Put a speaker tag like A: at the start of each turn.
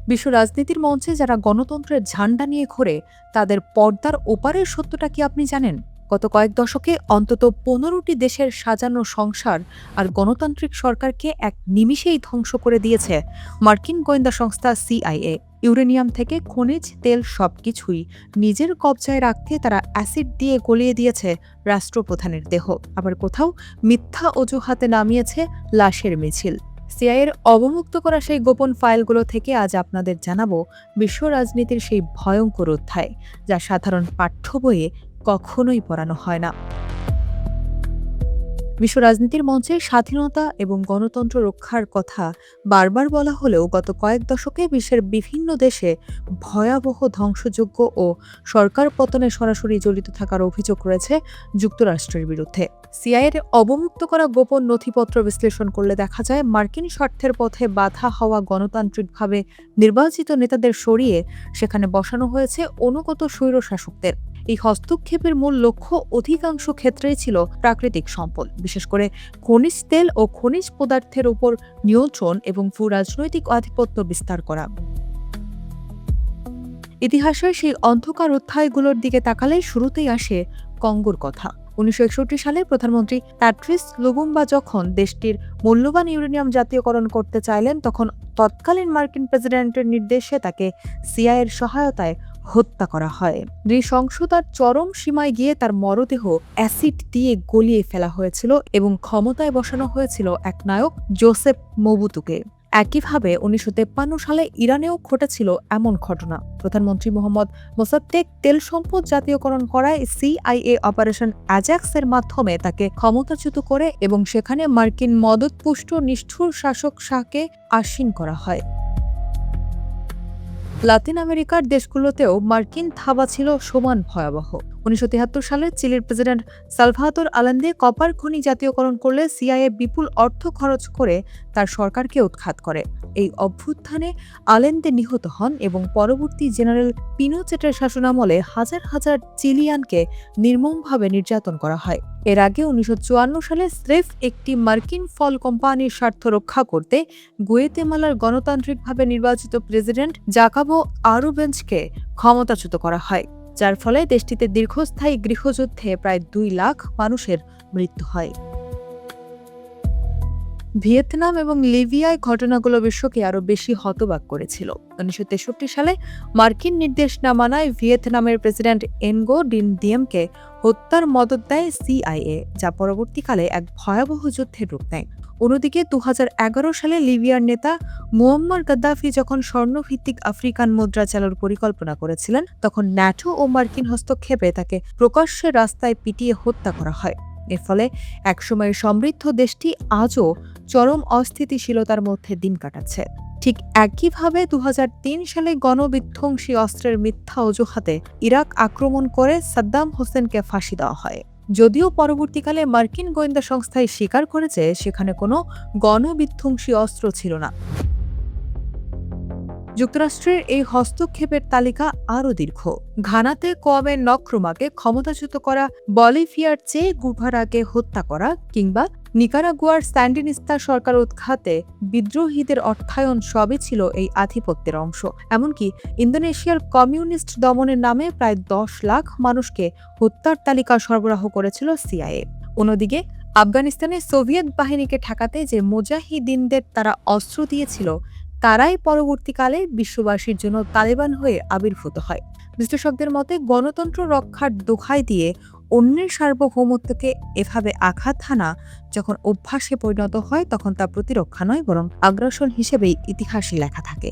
A: বিশ্ব রাজনীতির মঞ্চে যারা গণতন্ত্রের ঝান্ডা নিয়ে ঘোরে তাদের পর্দার ওপারের সত্যটা কি আপনি জানেন? গত কয়েক দশকে অন্তত ১৫টি দেশের সাজানো সংসার আর গণতান্ত্রিক সরকারকে এক নিমিষেই ধ্বংস করে দিয়েছে মার্কিন গোয়েন্দা সংস্থা সিআইএ। ইউরেনিয়াম থেকে খনিজ তেল সবকিছুই নিজের কবজায় রাখতে তারা অ্যাসিড দিয়ে গলিয়ে দিয়েছে রাষ্ট্রপ্রধানের দেহ, আবার কোথাও মিথ্যা অজুহাতে নামিয়েছে লাশের মিছিল। সিআইএর অবমুক্ত করা সেই গোপন ফাইলগুলো থেকে আজ আপনাদের জানাবো বিশ্ব রাজনীতির সেই ভয়ঙ্কর অধ্যায়, যা সাধারণ পাঠ্য বইয়ে কখনোই পড়ানো হয় না। বিশ্ব রাজনীতির মঞ্চে স্বাধীনতা এবং গণতন্ত্র রক্ষার কথা বারবার বলা হলেও গত কয়েক দশকে বিশ্বের বিভিন্ন দেশে ভয়াবহ ধ্বংসযজ্ঞ ও সরকার পতনে সরাসরি জড়িত থাকার অভিযোগ রয়েছে যুক্তরাষ্ট্রের বিরুদ্ধে। সিআইএর অবমুক্ত করা গোপন নথিপত্র বিশ্লেষণ করলে দেখা যায় মার্কিন স্বার্থের পথে বাধা হওয়া গণতান্ত্রিকভাবে নির্বাচিত নেতাদের সরিয়ে সেখানে বসানো হয়েছে অনুগত স্বৈরশাসকদের। এই হস্তক্ষেপের মূল লক্ষ্য অধিকাংশ ক্ষেত্রেই ছিল প্রাকৃতিক সম্পদ, বিশেষ করে খনিজ তেল ও খনিজ পদার্থের উপর নিয়ন্ত্রণ এবং ভূ-রাজনৈতিক আধিপত্য বিস্তার করা। ইতিহাসের সেই অন্ধকার অধ্যায়গুলোর দিকে তাকালে শুরুতেই আসে কঙ্গোর কথা। ১৯৬১ সালে প্রধানমন্ত্রী প্যাট্রিস লুমুম্বা যখন দেশটির মূল্যবান ইউরেনিয়াম জাতীয়করণ করতে চাইলেন, তখন তৎকালীন মার্কিন প্রেসিডেন্টের নির্দেশে তাকে সিআইএর সহায়তায় হত্যা করা হয়। নৃশংসতার চরম সীমায় গিয়ে তার মরদেহ অ্যাসিড দিয়ে গলিয়ে ফেলা হয়েছিল এবং ক্ষমতায় বসানো হয়েছিল এক নায়ক জোসেফ মোবুতুকে। একইভাবে ১৯৫৩ সালে ইরানেও ঘটেছিল এমন ঘটনা। প্রধানমন্ত্রী মোহাম্মদ মোসাদ্দেক তেল সম্পদ জাতীয়করণ করায় সিআইএ অপারেশন অ্যাজাক্সের মাধ্যমে তাকে ক্ষমতাচ্যুত করে এবং সেখানে মার্কিন মদতপুষ্ট নিষ্ঠুর শাসক শাহকে আসীন করা হয়। লাতিন আমেরিকার দেশগুলোতেও মার্কিন থাবা ছিল সমান ভয়াবহ। ১৯৭৩ সালে চিলির প্রেসিডেন্ট সালভাদোর আলেন্দে কপার খনি জাতীয়করণ করলে সিআইএ বিপুল অর্থ খরচ করে তার সরকারকে উৎখাত করে। এই অভ্যুত্থানে আলেন্দে নিহত হন এবং পরবর্তী জেনারেল পিনোচেটের শাসনামলে হাজার হাজার চিলিয়ানকে নির্মমভাবে নির্যাতন করা হয়। এর আগে ১৯৫৪ সালে স্রেফ একটি মার্কিন ফল কোম্পানির স্বার্থ রক্ষা করতে গুয়েতেমালার গণতান্ত্রিকভাবে নির্বাচিত প্রেসিডেন্ট জাকাবো আরুবেঞ্জকে ক্ষমতাচ্যুত করা হয়, যার ফলে দেশটিতে দীর্ঘস্থায়ী গৃহযুদ্ধে প্রায় ২ লাখ মানুষের মৃত্যু হয়। ভিয়েতনাম এবং লিবিয়ায় ঘটনাগুলো বিশ্বকে আরও বেশি হতবাক করেছিল। ১৯৬৩ সালে মার্কিন নির্দেশ না মানায় ভিয়েতনামের প্রেসিডেন্ট এনগো ডিন দিয়েমকে হত্যার মদদ দেয় সিআইএ, যা পরবর্তীকালে এক ভয়াবহ যুদ্ধের রূপ নেয়। অন্যদিকে ২০১১ সালে লিবিয়ার নেতা মুয়াম্মার গাদ্দাফি যখন স্বর্ণভিত্তিক আফ্রিকান মুদ্রা চালুর পরিকল্পনা করেছিলেন, তখন ন্যাটো ও মার্কিন হস্তক্ষেপে তাকে প্রকাশ্যে রাস্তায় পিটিয়ে হত্যা করা হয়। এর ফলে একসময়ের সমৃদ্ধ দেশটি আজও চরম অস্থিতিশীলতার মধ্যে দিন কাটাচ্ছে। ঠিক একইভাবে ২০০৩ সালে গণবিধ্বংসী অস্ত্রের মিথ্যা অজুহাতে ইরাক আক্রমণ করে সাদ্দাম হোসেনকে ফাঁসি দেওয়া হয়। যদিও পরবর্তীকালে মার্কিন গোয়েন্দা সংস্থায় স্বীকার করেছে সেখানে কোনো গণবিধ্বংসী অস্ত্র ছিল না। যুক্তরাষ্ট্রের এই হস্তক্ষেপের তালিকা আরও দীর্ঘ। ঘানাতে কোয়ামে নক্রুমাকে ক্ষমতাচ্যুত করা, বলিভিয়ার চে গুভারাকে হত্যা করা, কিংবা নিকারাগুয়ার স্যান্ডিনিস্তা সরকার উৎখাতে বিদ্রোহীদের অর্থায়ন সবই ছিল এই আধিপত্যের অংশ। এমনকি ইন্দোনেশিয়ার কমিউনিস্ট দমনের নামে প্রায় ১০ লাখ মানুষকে হত্যার তালিকা সরবরাহ করেছিল সিআইএ। অন্যদিকে আফগানিস্তানে সোভিয়েত বাহিনীকে ঠেকাতে যে মুজাহিদিনদের তারা অস্ত্র দিয়েছিল, তারাই পরবর্তীকালে বিশ্ববাসীর জন্য তালেবান হয়ে আবির্ভূত হয়। বিশ্লেষকদের মতে গণতন্ত্র রক্ষার দোহাই দিয়ে অন্যের সার্বভৌমত্বকে এভাবে আঘাত হানা যখন অভ্যাসে পরিণত হয়, তখন তা প্রতিরক্ষা নয় বরং আগ্রাসন হিসেবেই ইতিহাসে লেখা থাকে।